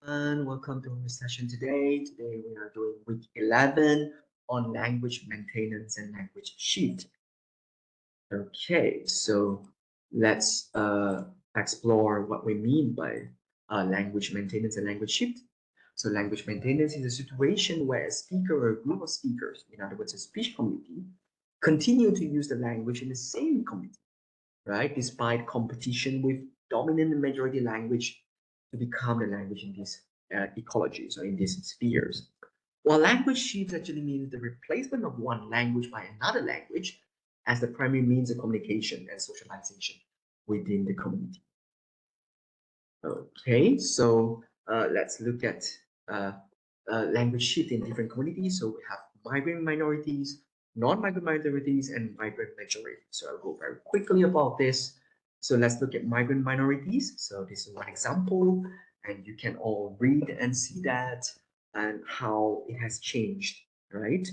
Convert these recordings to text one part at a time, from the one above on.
And welcome to our session today. Today we are doing week 11 on language maintenance and language shift. Okay, so let's explore what we mean by language maintenance and language shift. So language maintenance is a situation where a speaker or a group of speakers, in other words, a speech community, continue to use the language in the same community, right? Despite competition with dominant and majority language to become the language in these ecologies or in these spheres. While language shifts actually means the replacement of one language by another language as the primary means of communication and socialization within the community. Okay, so let's look at uh, language shift in different communities. So we have migrant minorities, non-migrant minorities, and migrant majorities. So I'll go very quickly about this. So let's look at migrant minorities. So this is one example, and you can all read and see that and how it has changed, right?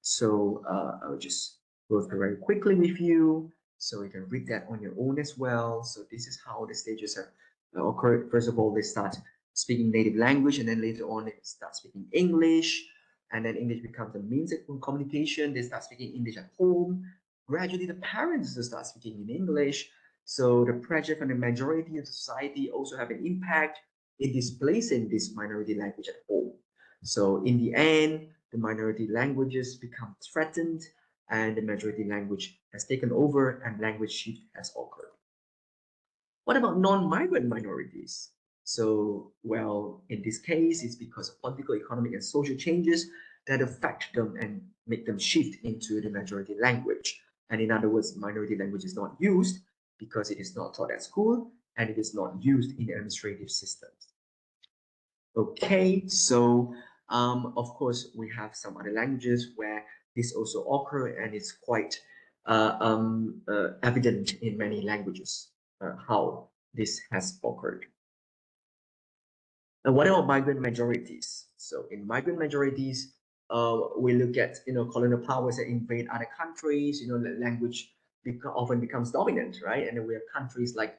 So I'll just go through very quickly with you, so you can read that on your own as well. So this is how the stages have occurred. First of all, they start speaking native language, and then later on they start speaking English, and then English becomes the means of communication. They start speaking English at home. Gradually, the parents start speaking in English. So the pressure from the majority of society also have an impact in displacing this minority language at home. So in the end, the minority languages become threatened and the majority language has taken over and language shift has occurred. What about non-migrant minorities? So, well, in this case, it's because of political, economic, and social changes that affect them and make them shift into the majority language. And in other words, minority language is not used because it is not taught at school and it is not used in administrative systems. Okay, so of course we have some other languages where this also occur and it's quite evident in many languages how this has occurred. And what about migrant majorities? So in migrant majorities, we look at colonial powers that invade other countries. Language often becomes dominant, right? And then we have countries like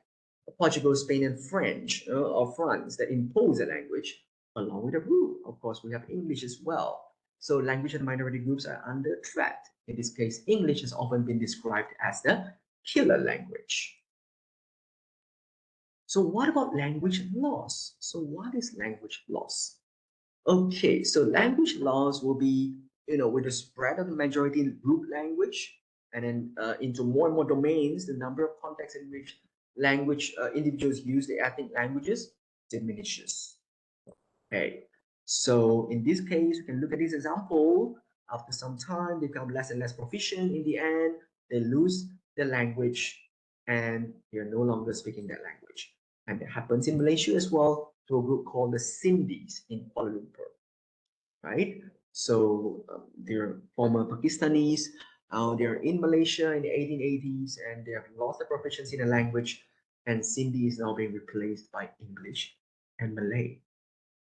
Portugal, Spain, and French or France that impose a language along with a rule. Of course, we have English as well. So language and minority groups are under threat. In this case, English has often been described as the killer language. So what about language loss? So what is language loss? Okay, so language loss will be, with the spread of the majority group language and then into more and more domains, the number of contexts in which language individuals use the ethnic languages diminishes. Okay, so in this case, you can look at this example. After some time, they become less and less proficient. In the end, they lose the language and they're no longer speaking that language. And it happens in Malaysia as well to a group called the Sindhis in Kuala Lumpur, right? So they're former Pakistanis. They're in Malaysia in the 1880s and they have lost their proficiency in the language. And Sindhi is now being replaced by English and Malay.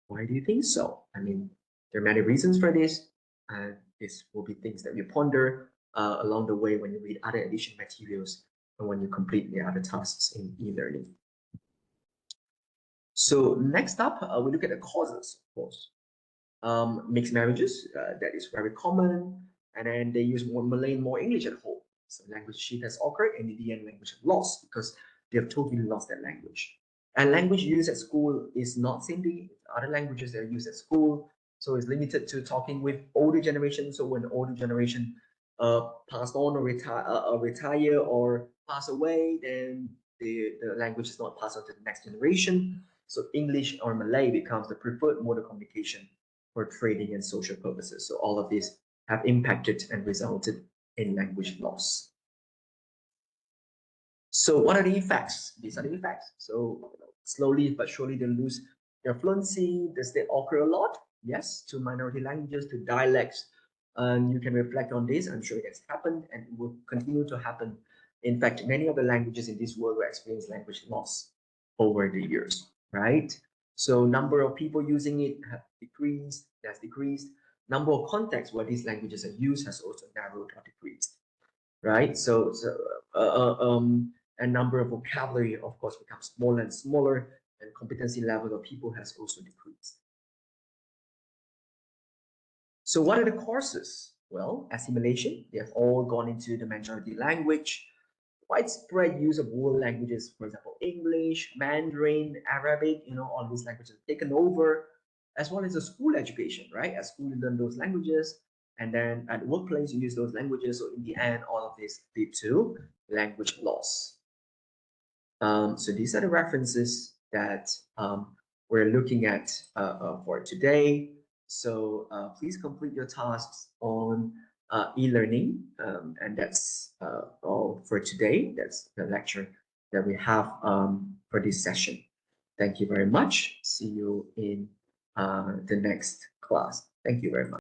Why do you think so? I mean, there are many reasons for this, and this will be things that you ponder along the way when you read other edition materials and when you complete the other tasks in e-learning. So next up, we look at the causes, of course. Mixed marriages, that is very common, and then they use more Malay and more English at home. So language shift has occurred, and in the end, language lost because they have totally lost that language. And language used at school is not Sindhi. Other languages that are used at school, so it's limited to talking with older generation. So when older generation passed on or retire or pass away, then the language is not passed on to the next generation. So English or Malay becomes the preferred mode of communication for trading and social purposes. So all of these have impacted and resulted in language loss. So what are the effects? These are the effects. So slowly but surely they lose their fluency. Does that occur a lot? Yes, to minority languages, to dialects. And you can reflect on this. I'm sure it has happened and it will continue to happen. In fact, many of the languages in this world will experience language loss over the years, right? So number of people using it have decreased, has decreased. Number of contexts where these languages are used has also narrowed or decreased, right? So a number of vocabulary, of course, becomes smaller and smaller and competency level of people has also decreased. So what are the causes? Well, assimilation, they have all gone into the majority language. Widespread use of world languages, for example, English, Mandarin, Arabic, all these languages have taken over, as well as the school education, right? At school, you learn those languages, and then at workplace, you use those languages. So in the end, all of this lead to language loss. So these are the references that we're looking at for today. So please complete your tasks on e-learning, and that's all for today. That's the lecture that we have for this session. Thank you very much. See you in the next class. Thank you very much.